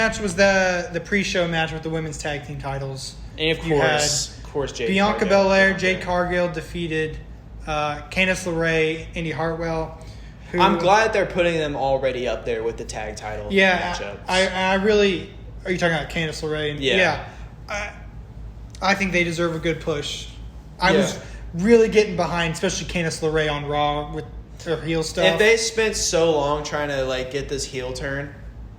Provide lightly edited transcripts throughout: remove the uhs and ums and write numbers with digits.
match was the pre-show match with the women's tag team titles. And of course, Jade Bianca Cargill. Belair, Jade Cargill defeated Candice LeRae, Indy Hartwell. Who, I'm glad they're putting them already up there with the tag title matchups. I really. Are you talking about Candice LeRae? Yeah. I think they deserve a good push. I was really getting behind, especially Candice LeRae on Raw with her heel stuff. If they spent so long trying to get this heel turn,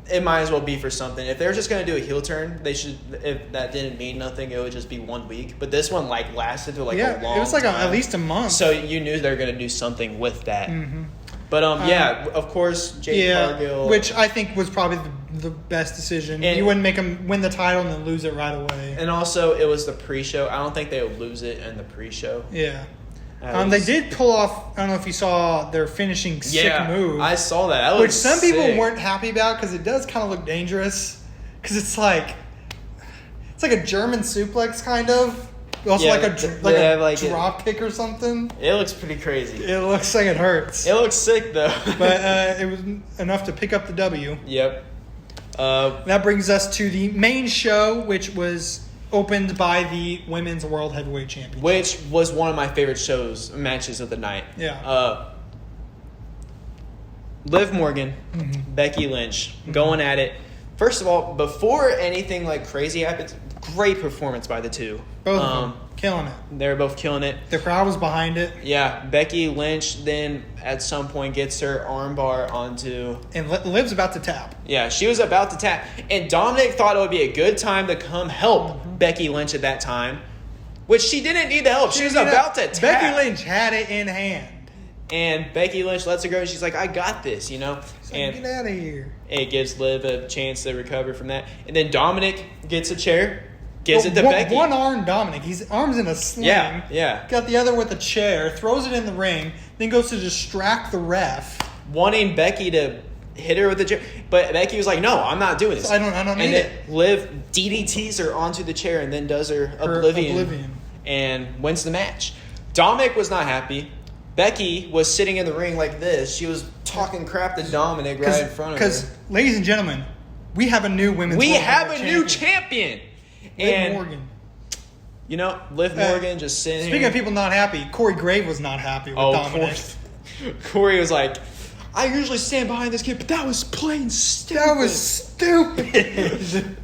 it might as well be for something. If they're just going to do a heel turn, they should. If that didn't mean nothing, it would just be 1 week. But this one lasted for a long time. It was at least a month. So you knew they were going to do something with that. Mm-hmm. But of course, Jade Cargill, which I think was probably the best decision. You wouldn't make them win the title and then lose it right away. And also, it was the pre-show. I don't think they would lose it in the pre-show. Yeah. They did pull off. I don't know if you saw their finishing sick move. I saw that. Which some people weren't happy about because it does kind of look dangerous. Because it's like a German suplex kind of. Also a drop kick or something. It looks pretty crazy. It looks like it hurts. It looks sick though. But it was enough to pick up the W. Yep. That brings us to the main show, which was opened by the Women's World Heavyweight Championship. Which was one of my favorite matches of the night. Yeah. Liv Morgan, Becky Lynch, going at it. First of all, before anything crazy happens, great performance by the two. Both of them killing it. They were both killing it. The crowd was behind it. Yeah, Becky Lynch then at some point gets her armbar onto... And Liv's about to tap. Yeah, she was about to tap. And Dominic thought it would be a good time to come help Becky Lynch at that time, which she didn't need the help. She was about to tap. Becky Lynch had it in hand. And Becky Lynch lets her go, and she's like, I got this, Get out of here. It gives Liv a chance to recover from that. And then Dominic gets a chair, gives it to Becky. One-armed Dominic. His arm's in a sling. Yeah. Got the other with a chair, throws it in the ring, then goes to distract the ref. Wanting Becky to hit her with the chair. But Becky was like, no, I'm not doing this. I don't need it. Liv DDTs her onto the chair and then does her Oblivion. And wins the match. Dominic was not happy. Becky was sitting in the ring like this. She was talking crap to Dominic right in front of her. Because, ladies and gentlemen, we have a new women's We have a new champion. Liv Morgan. Liv Morgan just sitting Speaking of people not happy, Corey Grave was not happy with Dominic. Corey was like, I usually stand behind this kid, but that was plain stupid. That was stupid.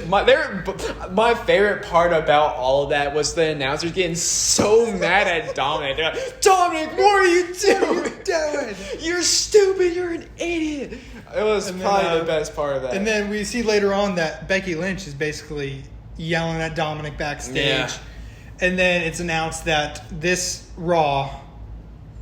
My favorite part about all of that was the announcers getting so mad at Dominic. They're like, Dominic, what are you doing? You're stupid. You're an idiot. It was probably the best part of that. And then we see later on that Becky Lynch is basically yelling at Dominic backstage. Yeah. And then it's announced that this Raw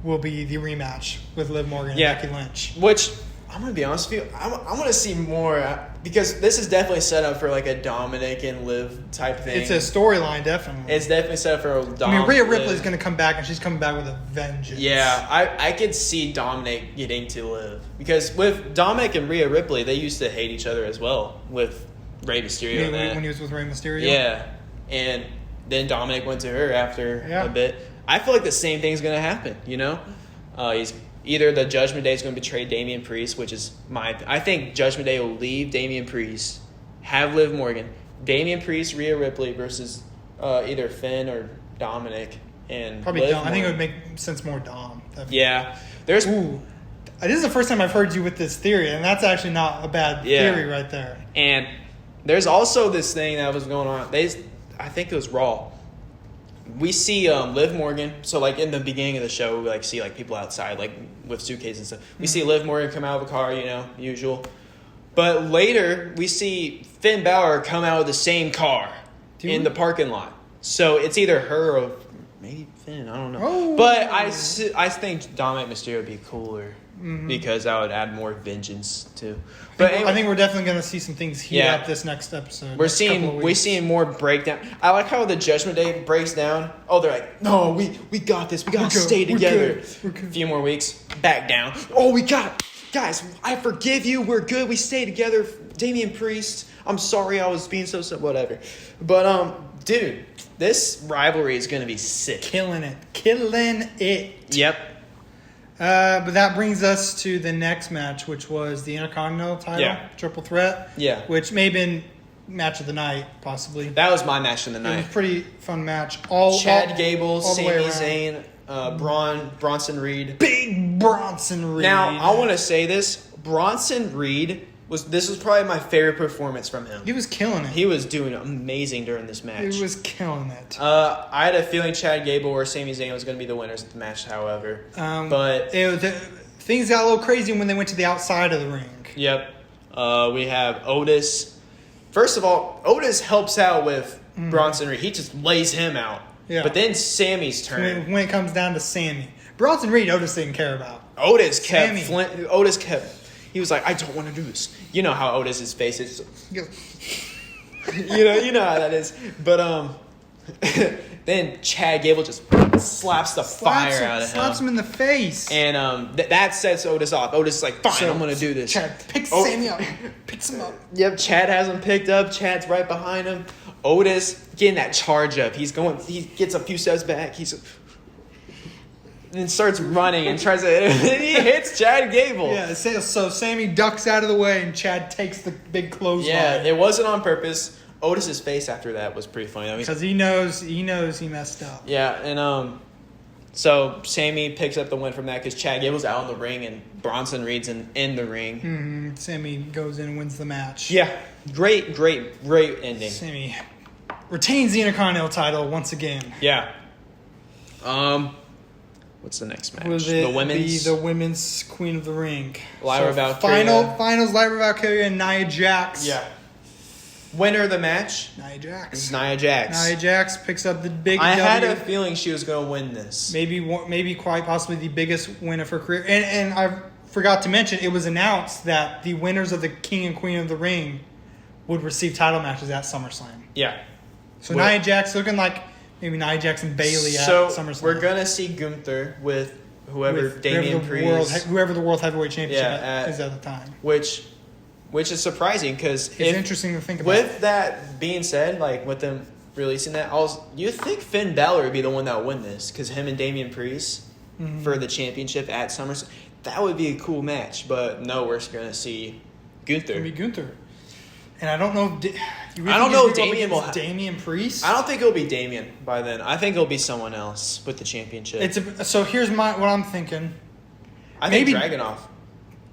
will be the rematch with Liv Morgan and Becky Lynch. Which, I'm going to be honest with you, I want to see more, because this is definitely set up for a Dominic and Liv type thing. It's a storyline, definitely. It's definitely set up for a Dominic. Rhea Ripley's going to come back, and she's coming back with a vengeance. Yeah, I could see Dominic getting to Liv. Because with Dominic and Rhea Ripley, they used to hate each other as well with Rey Mysterio. When he was with Rey Mysterio? Yeah. And then Dominic went to her after a bit. I feel like the same thing's going to happen, He's either the Judgment Day is going to betray Damian Priest, which is I think Judgment Day will leave Damian Priest, have Liv Morgan, Damian Priest, Rhea Ripley versus either Finn or Dominic, and probably Liv Dom. Morgan. I think it would make sense more Dom. Yeah, this is the first time I've heard you with this theory, and that's actually not a bad theory right there. And there's also this thing that was going on. I think it was Raw. We see Liv Morgan. So, in the beginning of the show, we, see, people outside, with suitcases and stuff. We see Liv Morgan come out of the car, usual. But later, we see Finn Balor come out of the same car in the parking lot. So, it's either her or maybe Finn. I don't know. Oh. But I think Dominic Mysterio would be cooler. Because that would add more vengeance too. But I think we're definitely going to see some things heat up this next episode. We're seeing more breakdown. I like how the Judgment Day breaks down. Oh, they're like, no, we got this. We got to stay together. We're good. A few more weeks, back down. Oh, we got it. Guys, I forgive you. We're good. We stay together. Damian Priest, I'm sorry I was being so whatever. But dude, this rivalry is going to be sick. Killing it. Yep. But that brings us to the next match, which was the Intercontinental title, triple threat. Yeah. Which may have been match of the night, possibly. That was my match of the night. It was a pretty fun match. Chad Gable, Sami Zayn, Bronson Reed. Big Bronson Reed. Now, I want to say this. Bronson Reed this was probably my favorite performance from him. He was killing it. He was doing amazing during this match. He was killing it. I had a feeling Chad Gable or Sami Zayn was going to be the winners of the match, however. But things got a little crazy when they went to the outside of the ring. Yep. We have Otis. First of all, Otis helps out with Bronson Reed. He just lays him out. Yeah. But then Sammy's turn. When it comes down to Sammy. Bronson Reed, Otis didn't care about. Otis kept... He was like, I don't want to do this. You know how Otis's face is. you know how that is. But then Chad Gable just slaps the fire out of him. Slaps him in the face. And that sets Otis off. Otis is like, fine, I'm going to do this. Chad picks Sammy up. Picks him up. Yep, Chad has him picked up. Chad's right behind him. Otis getting that charge up. He gets a few steps back. And starts running and tries to... and he hits Chad Gable. Yeah, so Sammy ducks out of the way and Chad takes the big clothesline. Yeah, it wasn't on purpose. Otis's face after that was pretty funny. Because he knows he messed up. Yeah, and so Sammy picks up the win from that because Chad Gable's out in the ring and Bronson Reed's in the ring. Mm-hmm. Sammy goes in and wins the match. Yeah, great ending. Sammy retains the Intercontinental title once again. Yeah. What's the next match? The women's Queen of the Ring. Lyra Valkyria. Finals, Lyra Valkyria and Nia Jax. Yeah. Winner of the match? Nia Jax. It's Nia Jax. Nia Jax picks up the big I W. had a feeling she was going to win this. Maybe quite possibly the biggest win of her career. And I forgot to mention, it was announced that the winners of the King and Queen of the Ring would receive title matches at SummerSlam. Yeah. So Nia Jax looking like... Maybe Nia Jax and Bayley at SummerSlam. We're going to see Gunther with Damian Priest. Whoever the World Heavyweight Championship is at the time. Which is surprising because... It's interesting to think about. With that being said, like with them releasing that, you think Finn Balor would be the one that would win this because him and Damian Priest for the championship at SummerSlam, that would be a cool match. But no, we're going to see Gunther. It's going to be Gunther. And I don't know... I don't know if Damian will... Damian Priest? I don't think it'll be Damian by then. I think it'll be someone else with the championship. So here's what I'm thinking. I think Dragunov.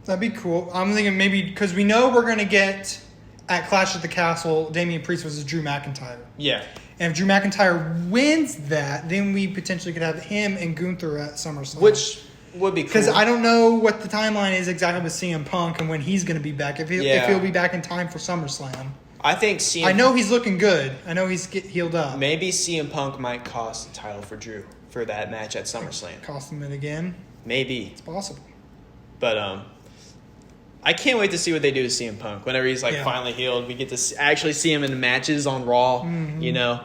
That'd be cool. I'm thinking maybe... Because we know we're going to get... At Clash at the Castle, Damian Priest versus Drew McIntyre. Yeah. And if Drew McIntyre wins that, then we potentially could have him and Gunther at SummerSlam. Which... would be cool. Because I don't know what the timeline is exactly with CM Punk and when he's going to be back. If he'll be back in time for SummerSlam. I think CM... I know he's looking good. I know he's healed up. Maybe CM Punk might cost the title for Drew for that match at SummerSlam. Cost him it again? Maybe. It's possible. But I can't wait to see what they do to CM Punk. Whenever he's finally healed, we get to actually see him in matches on Raw. Mm-hmm. You know,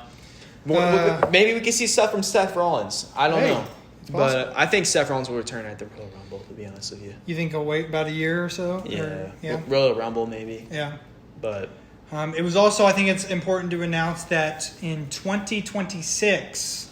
maybe we can see stuff from Seth Rollins. I don't know. But I think Seth Rollins will return at the Royal Rumble, to be honest with you. You think he'll wait about a year or so? Yeah. Royal Rumble, maybe. Yeah. But... it was also, I think it's important to announce that in 2026,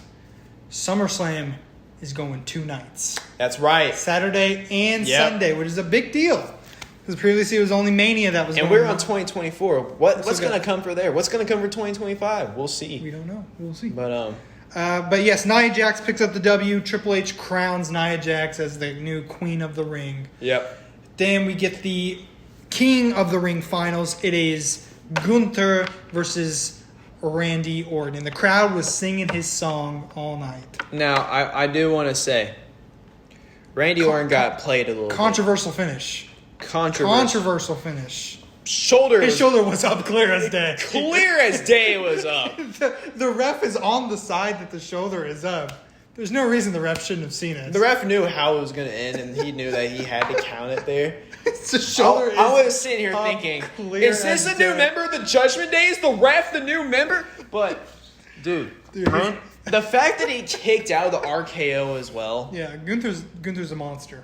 SummerSlam is going 2 nights. That's right. Saturday and Sunday, which is a big deal. Because previously it was only Mania that was going on. And we're on 2024. What's going to come for there? What's going to come for 2025? We'll see. We don't know. We'll see. But yes, Nia Jax picks up the W. Triple H crowns Nia Jax as the new Queen of the Ring. Yep. Then we get the King of the Ring finals. It is Gunther versus Randy Orton. And the crowd was singing his song all night. Now, I do want to say, Randy Orton got played a little Controversial finish. Controversial finish. His shoulder was up clear as day. Clear as day it was up. The ref is on the side that the shoulder is up. There's no reason the ref shouldn't have seen it. The ref knew how it was going to end, and he knew that he had to count it there. The shoulder I was sitting here thinking, is this a new member of the Judgment Day? Is the ref the new member? But, dude, the fact that he kicked out of the RKO as well. Yeah, Gunther's a monster.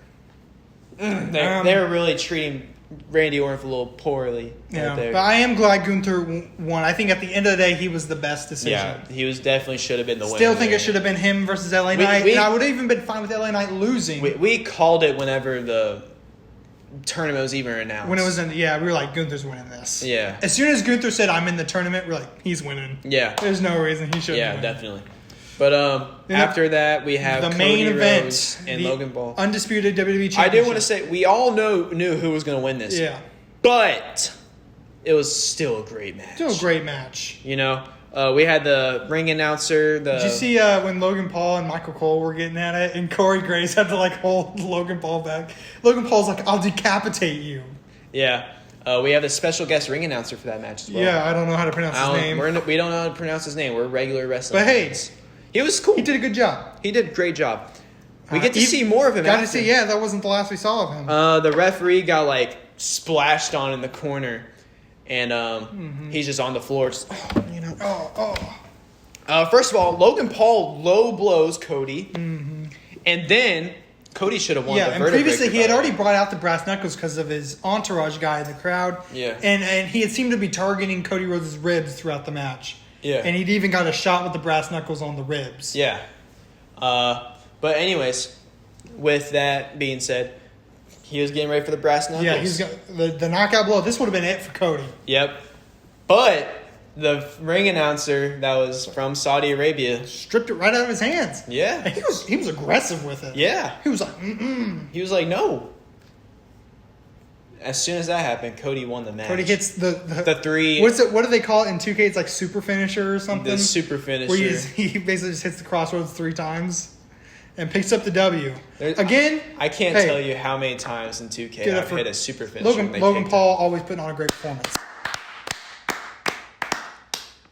They're really treating Randy Orton a little poorly. Yeah, right there. but I am glad Gunther won. I think at the end of the day, he was the best decision. Yeah, he was definitely should have been the winner. Still think it should have been him versus LA Knight, and I would have even been fine with LA Knight losing. We called it whenever the tournament was even announced. When it was we were like, Gunther's winning this. Yeah. As soon as Gunther said, I'm in the tournament, we're like, he's winning. Yeah. There's no reason he shouldn't. Yeah, win. Definitely. But after that, we have the Cody main event Rhodes and Logan Paul. Undisputed WWE Championship. I do want to say, we all knew who was going to win this. Yeah. But it was still a great match. Still a great match. You know, we had the ring announcer. Did you see when Logan Paul and Michael Cole were getting at it, and Corey Graves had to like hold Logan Paul back? Logan Paul's like, "I'll decapitate you." Yeah. We have the special guest ring announcer for that match as well. Yeah, I don't know how to pronounce his name. We don't know how to pronounce his name. We're regular wrestling But hey, fans. He was cool. He did a good job. He did a great job. We get to see more of him. Got to see. Yeah, that wasn't the last we saw of him. The referee got like splashed on in the corner, and he's just on the floor. Just, first of all, Logan Paul low blows Cody, and then Cody should have won. Yeah, the and vertebrae previously he had breaker. already brought out the brass knuckles because of his entourage guy in the crowd. Yeah, and he had seemed to be targeting Cody Rhodes' ribs throughout the match. Yeah, and he'd even got a shot with the brass knuckles on the ribs. Yeah, but anyways, with that being said, he was getting ready for the brass knuckles. Yeah, he's got the knockout blow. This would have been it for Cody. Yep, but the ring announcer that was from Saudi Arabia stripped it right out of his hands. Yeah, and he was aggressive with it. Yeah, he was like, mm-mm. He was like, no. As soon as that happened, Cody won the match. Cody hits the three. What do they call it in 2K? It's like super finisher or something. The super finisher. Where he basically just hits the crossroads 3 times and picks up the W. Again, I can't tell you how many times in 2K I've hit a super finisher. Logan Paul always putting on a great performance.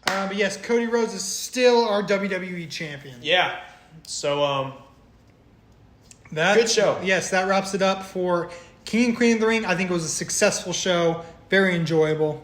But yes, Cody Rhodes is still our WWE champion. Yeah. So good show. Yes, that wraps it up for King and Queen of the Ring. I think it was a successful show. Very enjoyable.